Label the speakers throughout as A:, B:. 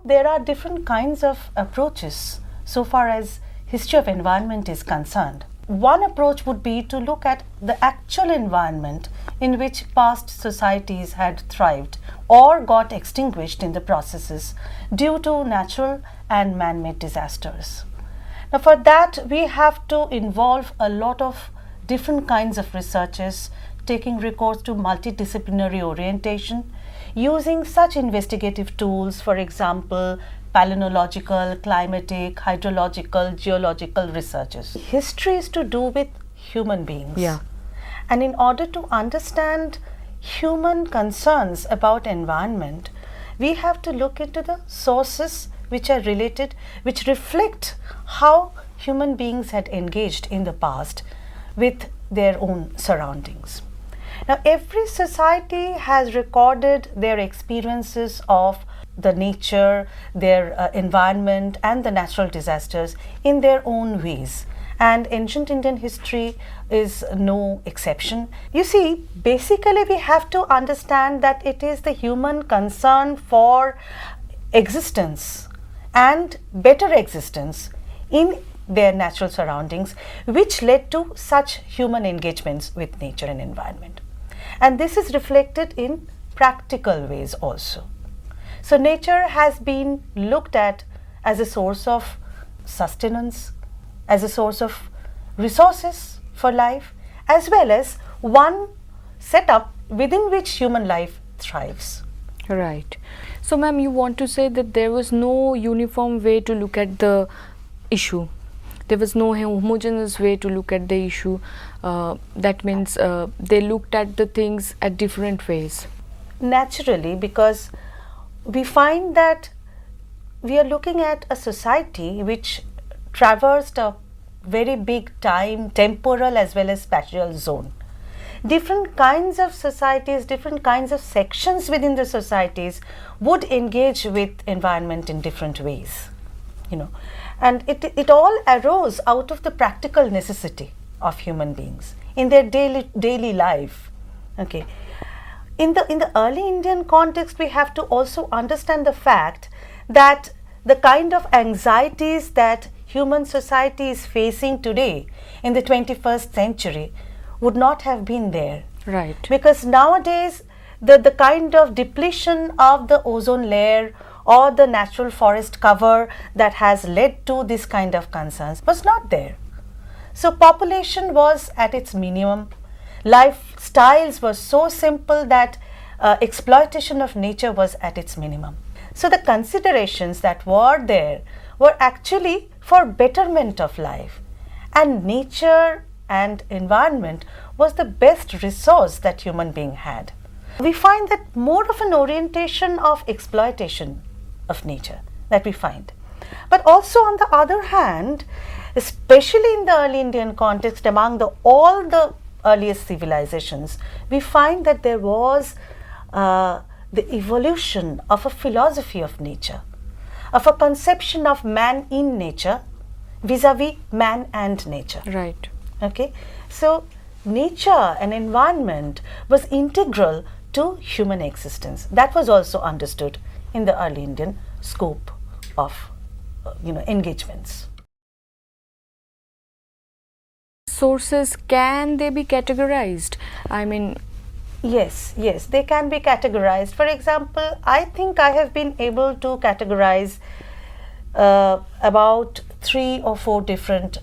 A: there are different kinds of approaches so far as history of environment is concerned. One approach would be to look at the actual environment in which past societies had thrived or got extinguished in the processes due to natural and man-made disasters. Now, for that, we have to involve a lot of different kinds of researches, taking recourse to multidisciplinary orientation, using such investigative tools, for example, palynological, climatic, hydrological, geological researches. History is to do with human beings.
B: Yeah.
A: And in order to understand human concerns about environment, we have to look into the sources which are related, which reflect how human beings had engaged in the past with their own surroundings. Now, every society has recorded their experiences of the nature, their environment and the natural disasters in their own ways. And ancient Indian history is no exception. You see, basically we have to understand that it is the human concern for existence and better existence in their natural surroundings which led to such human engagements with nature and environment. And this is reflected in practical ways also. So nature has been looked at as a source of sustenance, as a source of resources for life, as well as one setup within which human life thrives.
B: Right. So ma'am, you want to say that there was no uniform way to look at the issue. There was no homogeneous way to look at the issue. That means they looked at the things at different ways.
A: Naturally, because we find that we are looking at a society which traversed a very big time, temporal as well as spatial zone. Different kinds of societies, different kinds of sections within the societies would engage with environment in different ways, you know. And it all arose out of the practical necessity of human beings in their daily life. Okay. In the early Indian context, we have to also understand the fact that the kind of anxieties that human society is facing today in the 21st century would not have been there.
B: Right.
A: Because nowadays the kind of depletion of the ozone layer or the natural forest cover that has led to this kind of concerns was not there. So population was at its minimum. Lifestyles were so simple that exploitation of nature was at its minimum. So the considerations that were there were actually for betterment of life, and nature and environment was the best resource that human being had. We find that more of an orientation of exploitation of nature that we find. But also on the other hand, especially in the early Indian context, among all the earliest civilizations, we find that there was the evolution of a philosophy of nature, of a conception of man in nature vis-a-vis man and nature.
B: Right.
A: Okay. So nature and environment was integral to human existence. That was also understood in the early Indian scope of engagements.
B: Sources, can they be categorized? I mean,
A: yes, they can be categorized. For example, I think I have been able to categorize about 3 or 4 different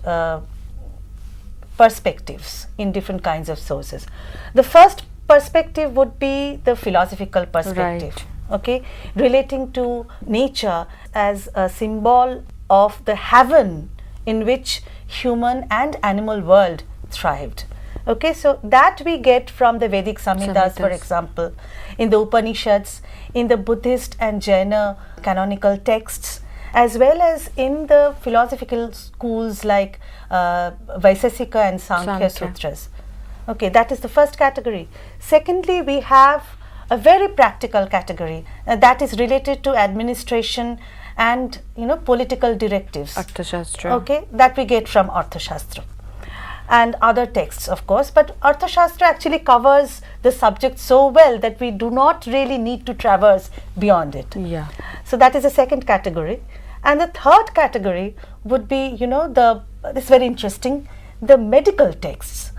A: perspectives in different kinds of sources. The first perspective would be the philosophical perspective.
B: Right.
A: Okay, relating to nature as a symbol of the heaven in which human and animal world thrived. Okay, so that we get from the Vedic Samhitas, for example, in the Upanishads, in the Buddhist and Jaina canonical texts, as well as in the philosophical schools like Vaisesika and Sankhya Sutras. Okay, that is the first category. Secondly, we have a very practical category that is related to administration and political directives.
B: Arthashastra.
A: Okay, that we get from Arthashastra and other texts, of course, but Arthashastra actually covers the subject so well that we do not really need to traverse beyond it.
B: Yeah.
A: So that is the second category. And the third category would be, this is very interesting, the medical texts.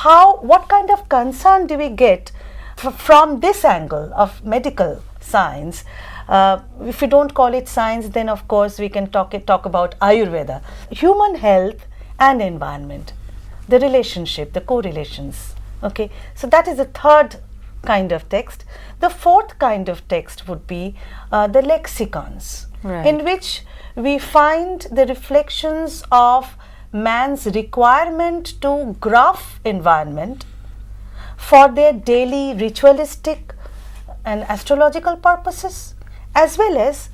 A: What kind of concern do we get from this angle of medical science? If we don't call it science, then of course we can talk about Ayurveda. Human health and environment, the relationship, the correlations. Okay, so that is the third kind of text. The fourth kind of text would be the lexicons,
B: right,
A: in which we find the reflections of man's requirement to graph environment for their daily ritualistic and astrological purposes, as well as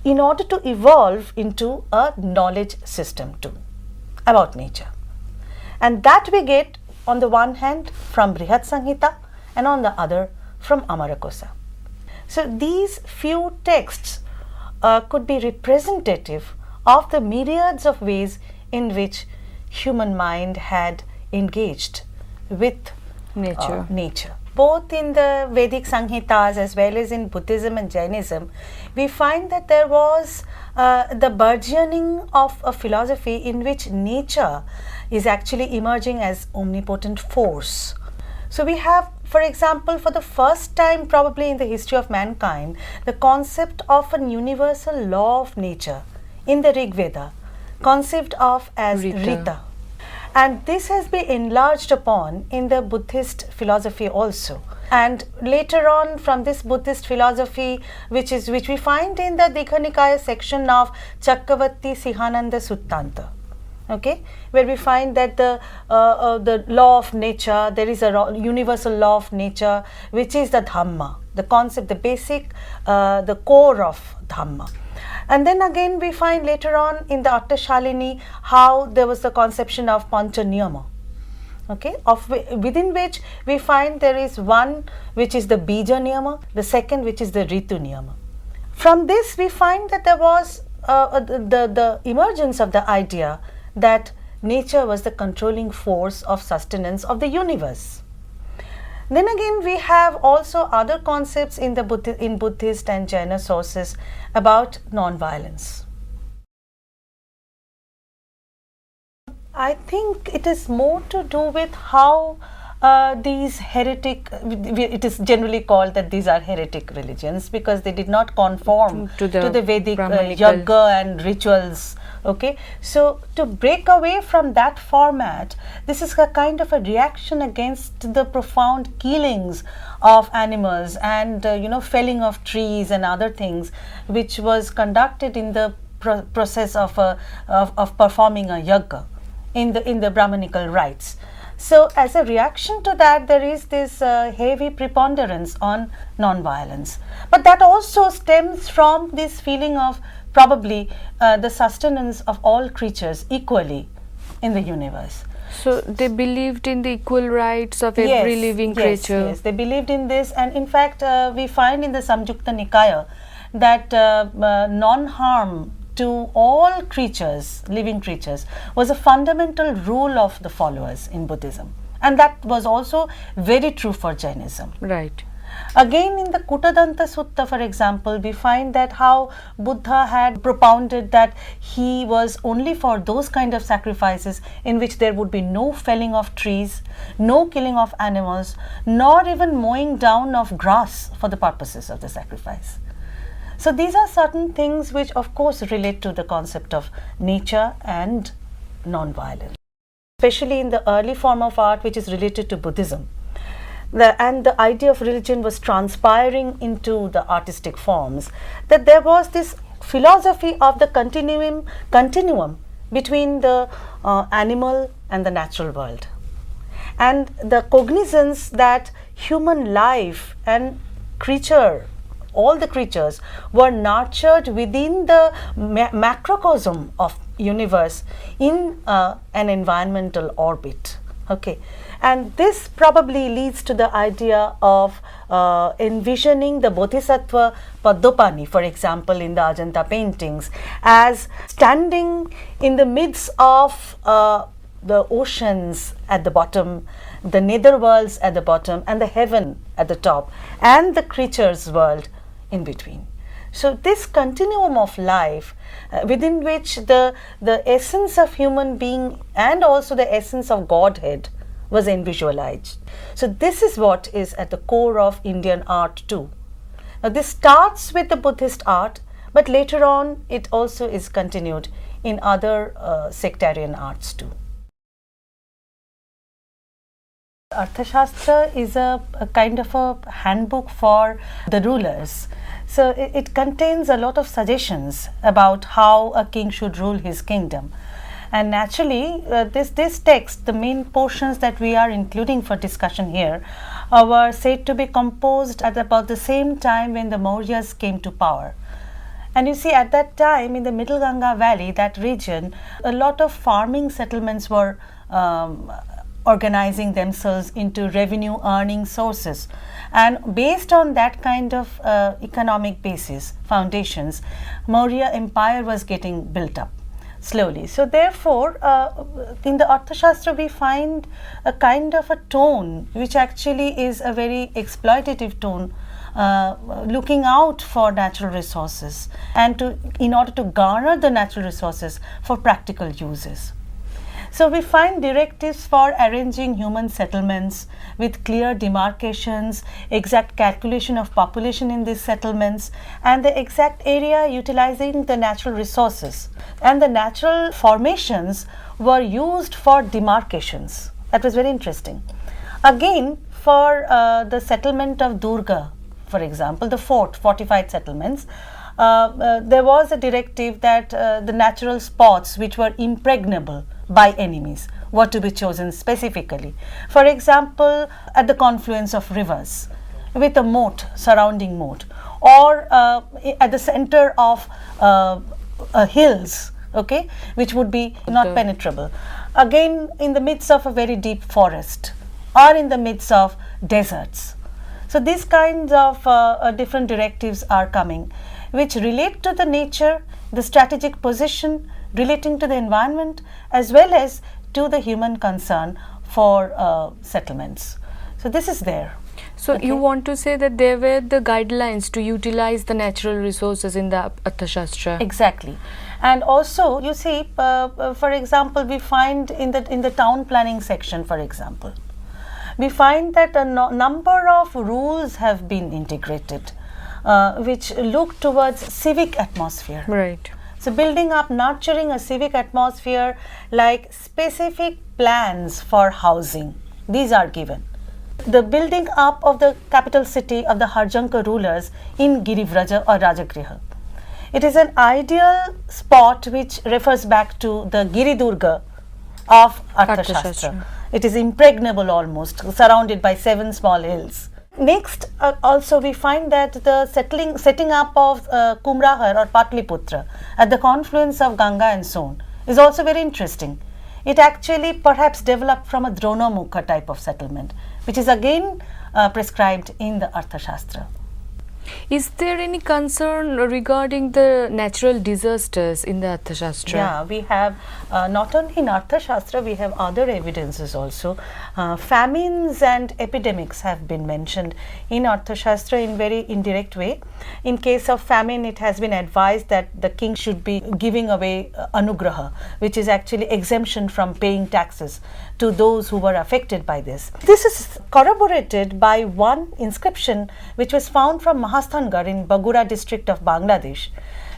A: in order to evolve into a knowledge system too about nature. And that we get on the one hand from Brihat Samhita and on the other from Amarakosa. So these few texts could be representative of the myriads of ways in which human mind had engaged with nature. Both in the Vedic Samhitas as well as in Buddhism and Jainism, we find that there was the burgeoning of a philosophy in which nature is actually emerging as omnipotent force. So we have, for example, for the first time probably in the history of mankind, the concept of an universal law of nature in the Rig Veda, conceived of as Rita. And this has been enlarged upon in the Buddhist philosophy also. And later on, from this Buddhist philosophy, which we find in the Digha Nikaya section of Chakravarti Sihananda Suttanta, okay, where we find that the law of nature, there is a universal law of nature, which is the Dhamma, the concept, the basic, the core of Dhamma. And then again we find later on in the Attashalini how there was the conception of Pancha Niyama, okay, within which we find there is one which is the Bija Niyama, the second which is the Ritu Niyama. From this we find that there was the emergence of the idea that nature was the controlling force of sustenance of the universe. Then again we have also other concepts in Buddhist and Jaina sources about non-violence. I think it is more to do with how these it is generally called that these are heretic religions because they did not conform to the Vedic yoga and rituals. Okay, so to break away from that format, this is a kind of a reaction against the profound killings of animals and felling of trees and other things, which was conducted in the process of performing a yoga in the Brahmanical rites. So as a reaction to that, there is this heavy preponderance on non-violence, but that also stems from this feeling of probably the sustenance of all creatures equally in the universe.
B: So they believed in the equal rights of every living creature.
A: Yes, they believed in this, and in fact we find in the Samyukta Nikaya that non-harm to all creatures, living creatures, was a fundamental rule of the followers in Buddhism, and that was also very true for Jainism.
B: Right.
A: Again, in the Kutadanta Sutta, for example, we find that how Buddha had propounded that he was only for those kind of sacrifices in which there would be no felling of trees, no killing of animals, nor even mowing down of grass for the purposes of the sacrifice. So these are certain things which of course relate to the concept of nature and non-violence, especially in the early form of art which is related to Buddhism. And the idea of religion was transpiring into the artistic forms, that there was this philosophy of the continuum between the animal and the natural world, and the cognizance that human life and all the creatures were nurtured within the macrocosm of universe in an environmental orbit. Okay, and this probably leads to the idea of envisioning the Bodhisattva Padopani, for example, in the Ajanta paintings, as standing in the midst of the oceans at the bottom, the nether worlds at the bottom, and the heaven at the top, and the creatures world in between. So this continuum of life within which the essence of human being and also the essence of Godhead was visualized. So this is what is at the core of Indian art too. Now this starts with the Buddhist art, but later on it also is continued in other sectarian arts too. Arthashastra is a kind of a handbook for the rulers. So it contains a lot of suggestions about how a king should rule his kingdom. And naturally, this text, the main portions that we are including for discussion here, were said to be composed at about the same time when the Mauryas came to power. And you see, at that time in the Middle Ganga Valley, that region, a lot of farming settlements were organizing themselves into revenue earning sources, and based on that kind of economic basis foundations, Maurya empire was getting built up slowly. So therefore in the Arthashastra we find a kind of a tone which actually is a very exploitative tone, looking out for natural resources and in order to garner the natural resources for practical uses. So we find directives for arranging human settlements with clear demarcations, exact calculation of population in these settlements, and the exact area utilizing the natural resources. And the natural formations were used for demarcations. That was very interesting. Again, for the settlement of Durga, for example, the fortified settlements, there was a directive that the natural spots which were impregnable by enemies were to be chosen specifically. For example, at the confluence of rivers with a moat, surrounding moat, or at the center of hills, okay, which would be not penetrable. Again, in the midst of a very deep forest or in the midst of deserts. So these kinds of different directives are coming, which relate to the nature, the strategic position, relating to the environment, as well as to the human concern for settlements. So this is there.
B: So you want to say that there were the guidelines to utilize the natural resources in the Arthashastra.
A: Exactly. And also you see, for example, we find in the town planning section, for example, we find that a number of rules have been integrated which look towards civic atmosphere.
B: Right.
A: So building up, nurturing a civic atmosphere, like specific plans for housing, these are given. The building up of the capital city of the Harjanka rulers in Girivraja or Rajagriha. It is an ideal spot which refers back to the Giridurga of Arthashastra. It is impregnable almost, surrounded by 7 small hills. Next, also we find that the setting up of Kumrahar or Patliputra at the confluence of Ganga and Son is also very interesting. It actually perhaps developed from a Dronomukha type of settlement, which is again prescribed in the Arthashastra.
B: Is there any concern regarding the natural disasters in the Arthashastra?
A: Yeah, we have not only in Arthashastra, we have other evidences also. Famines and epidemics have been mentioned in Arthashastra in very indirect way. In case of famine, it has been advised that the king should be giving away anugraha, which is actually exemption from paying taxes to those who were affected by this. This is corroborated by one inscription which was found from Mahasthangarh in Bagura district of Bangladesh,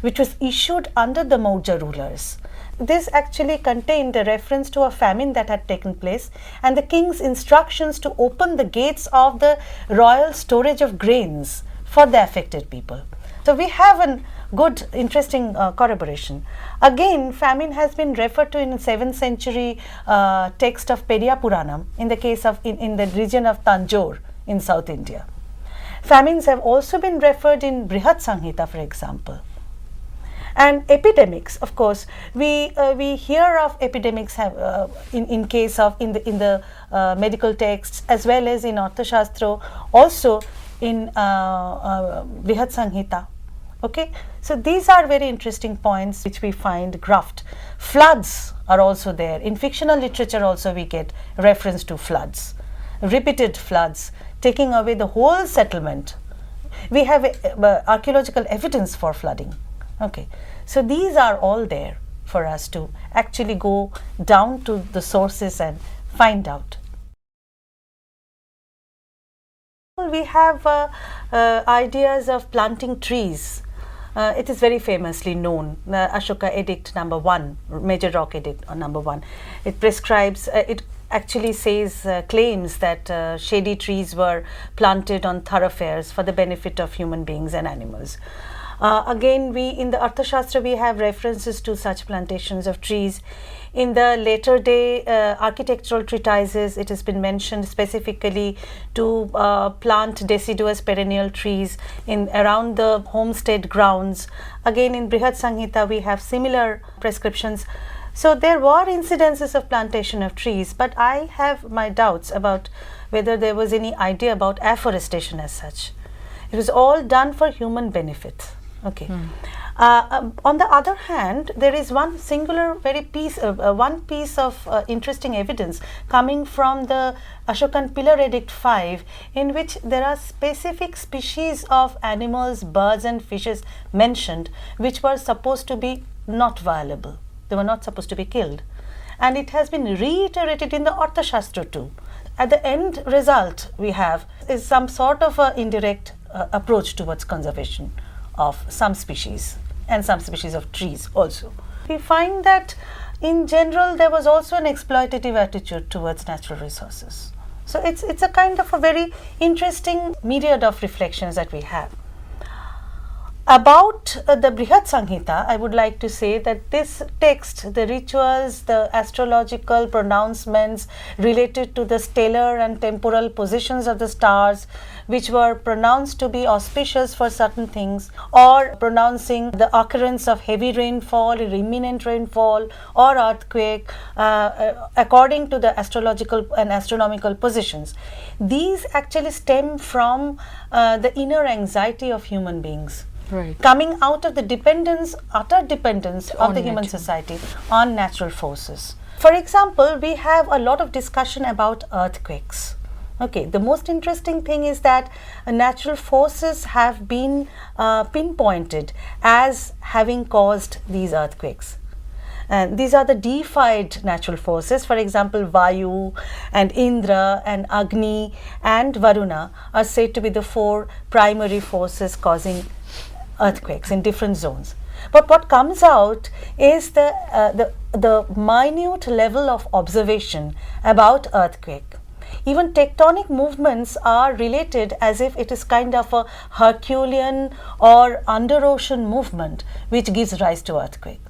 A: which was issued under the Maurya rulers. This actually contained a reference to a famine that had taken place and the king's instructions to open the gates of the royal storage of grains for the affected people. So we have a good, interesting corroboration. Again, famine has been referred to in the 7th century text of Periya Puranam in the case of in the region of Tanjore in South India. Famines have also been referred in Brihat Samhita, for example. And epidemics, of course, we hear of epidemics have, in case of in the medical texts as well as in Arthashastra, also in Brihat Samhita. Okay, so these are very interesting points which we find graphed. Floods are also there. In fictional literature also we get reference to floods, repeated floods, taking away the whole settlement. We have archaeological evidence for flooding. Okay, so these are all there for us to actually go down to the sources and find out. We have ideas of planting trees. It is very famously known, Ashoka Edict number 1, Major Rock Edict number 1. It prescribes, it actually says, claims that shady trees were planted on thoroughfares for the benefit of human beings and animals. Again, we in the Arthashastra we have references to such plantations of trees. In the later day architectural treatises, it has been mentioned specifically to plant deciduous perennial trees in around the homestead grounds. Again, in Brihad Samhita we have similar prescriptions. So there were incidences of plantation of trees, but I have my doubts about whether there was any idea about afforestation as such. It was all done for human benefit. Okay. On the other hand, there is one singular one piece of interesting evidence coming from the Ashokan Pillar Edict 5, in which there are specific species of animals, birds and fishes mentioned, which were supposed to be not viable. They were not supposed to be killed. And it has been reiterated in the Arthashastra too. At the end result we have is some sort of an indirect approach towards conservation of some species and some species of trees also. We find that in general there was also an exploitative attitude towards natural resources. So it's a kind of a very interesting myriad of reflections that we have. About the Brihad Samhita, I would like to say that this text, the rituals, the astrological pronouncements related to the stellar and temporal positions of the stars, which were pronounced to be auspicious for certain things, or pronouncing the occurrence of heavy rainfall, imminent rainfall or earthquake according to the astrological and astronomical positions. These actually stem from the inner anxiety of human beings.
B: Right.
A: Coming out of the dependence, utter dependence of the human
B: nature.
A: society on natural forces. For example, we have a lot of discussion about earthquakes. Okay, the most interesting thing is that natural forces have been pinpointed as having caused these earthquakes. And these are the deified natural forces. For example, Vayu and Indra and Agni and Varuna are said to be the 4 primary forces causing earthquakes in different zones. But what comes out is the minute level of observation about earthquake. Even tectonic movements are related as if it is kind of a Herculean or under ocean movement which gives rise to earthquake.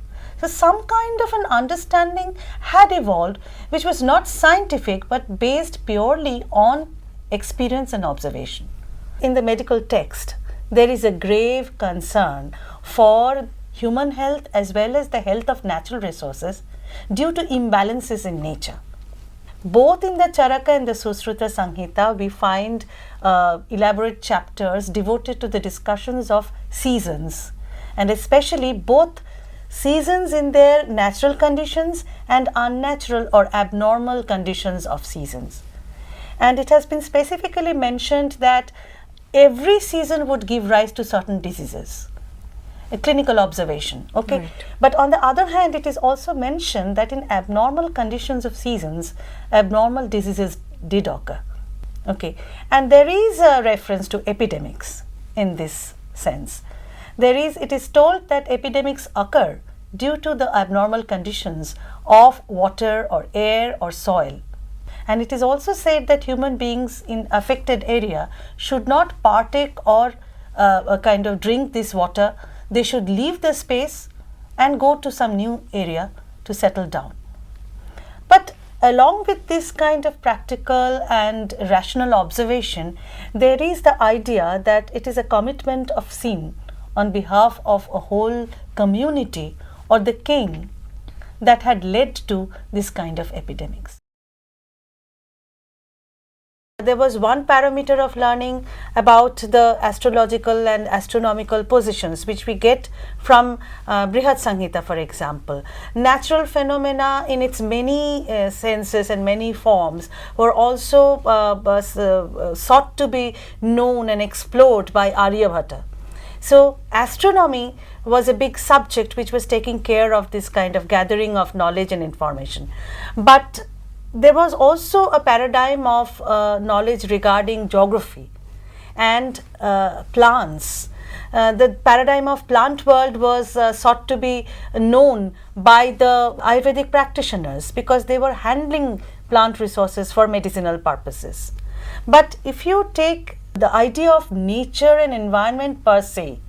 A: So some kind of an understanding had evolved which was not scientific but based purely on experience and observation. In the medical text, there is a grave concern for human health as well as the health of natural resources due to imbalances in nature. Both in the Charaka and the Susruta Samhita, we find elaborate chapters devoted to the discussions of seasons, and especially both seasons in their natural conditions and unnatural or abnormal conditions of seasons. And it has been specifically mentioned that every season would give rise to certain diseases, a clinical observation. Okay,
B: Right.
A: But on the other hand, it is also mentioned that in abnormal conditions of seasons, abnormal diseases did occur. Okay, and there is a reference to epidemics in this sense. It is told that epidemics occur due to the abnormal conditions of water or air or soil. And it is also said that human beings in affected area should not partake or kind of drink this water. They should leave the space and go to some new area to settle down. But along with this kind of practical and rational observation, there is the idea that it is a commitment of sin on behalf of a whole community or the king that had led to this kind of epidemics. There was one parameter of learning about the astrological and astronomical positions, which we get from Brihad Samhita, for example. Natural phenomena in its many senses and many forms were also sought to be known and explored by Aryabhata. So astronomy was a big subject which was taking care of this kind of gathering of knowledge and information. But there was also a paradigm of knowledge regarding geography and plants. The paradigm of plant world was sought to be known by the Ayurvedic practitioners because they were handling plant resources for medicinal purposes. But if you take the idea of nature and environment per se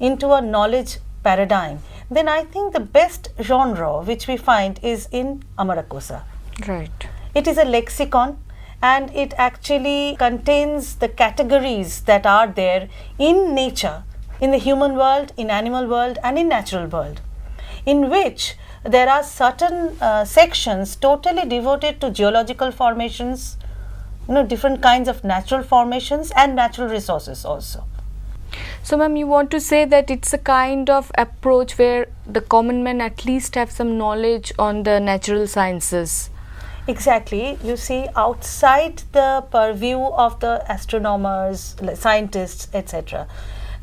A: into a knowledge paradigm, then I think the best genre which we find is in Amarakosa.
B: Right.
A: It is a lexicon and it actually contains the categories that are there in nature, in the human world, in animal world and in natural world, in which there are certain sections totally devoted to geological formations, different kinds of natural formations and natural resources also.
B: So ma'am, you want to say that it's a kind of approach where the common man at least have some knowledge on the natural sciences.
A: Exactly. You see, outside the purview of the astronomers, scientists, etc.,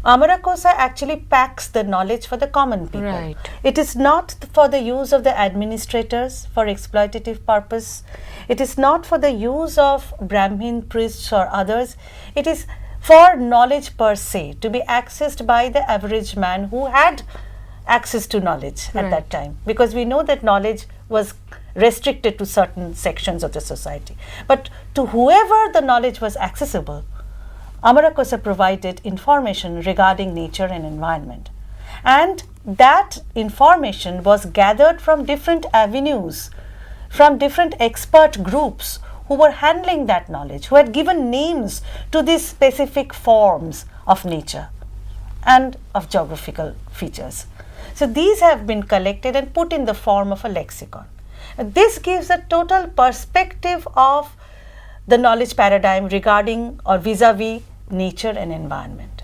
A: Amarakosa actually packs the knowledge for the common people.
B: Right.
A: It is not for the use of the administrators for exploitative purpose. It is not for the use of Brahmin priests or others. It is for knowledge per se, to be accessed by the average man who had access to knowledge at that time, because we know that knowledge was restricted to certain sections of the society. But to whoever the knowledge was accessible, Amarakosa provided information regarding nature and environment. And that information was gathered from different avenues, from different expert groups who were handling that knowledge, who had given names to these specific forms of nature and of geographical features. So these have been collected and put in the form of a lexicon. This gives a total perspective of the knowledge paradigm regarding or vis-a-vis nature and environment.